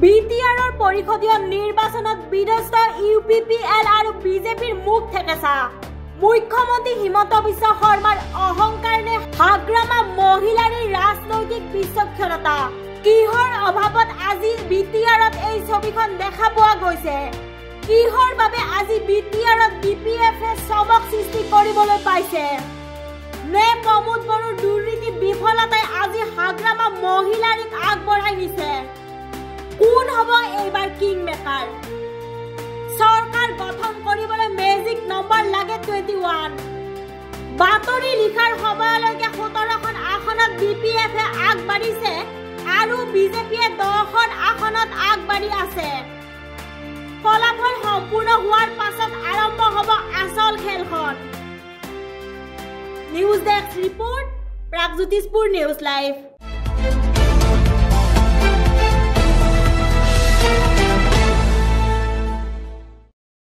বিটিআৰৰ পৰিষদীয় নিৰ্বাচনত বিধ্বস্ত ইউপিপিএল আৰু বিজেপিৰ মুখ থেকেছা মুখ্যমন্ত্ৰী হিমন্ত বিশ্ব শৰ্মাৰ অহংকাৰ নে হাগ্ৰামা মহিলাৰ ৰাজনৈতিক বিচক্ষণতা কিহৰ অভাৱত আজি বিটিআৰত এই ছবিখন দেখা পোৱা গৈছে কিহৰ বাবে আজি বিটিআৰত বিপিএফে সবক সৃষ্টি কৰিবলৈ পাইছে নে প্ৰমোদ বড়োৰ দুৰ্নীতি বিফলতাই আজি হাগ্ৰামা মহিলাৰিক আগবঢ়াই নিছে কোন হ'ব এইবাৰ কিং মেকাৰ সৰকাৰ গঠন কৰিবলৈ মেজিক নম্বৰ লাগে 21 বাতৰি লিখাৰ সময়লৈকে 17খন আসনত বিপিএফে আগবাঢ়িছে আৰু বিজেপিয়ে 10খন আসনত আগবাঢ়ি আছে ফলাফল সম্পূৰ্ণ হোৱাৰ পাছত আৰম্ভ হ'ব আসল খেলখন news desk report Pragjyotishpur news live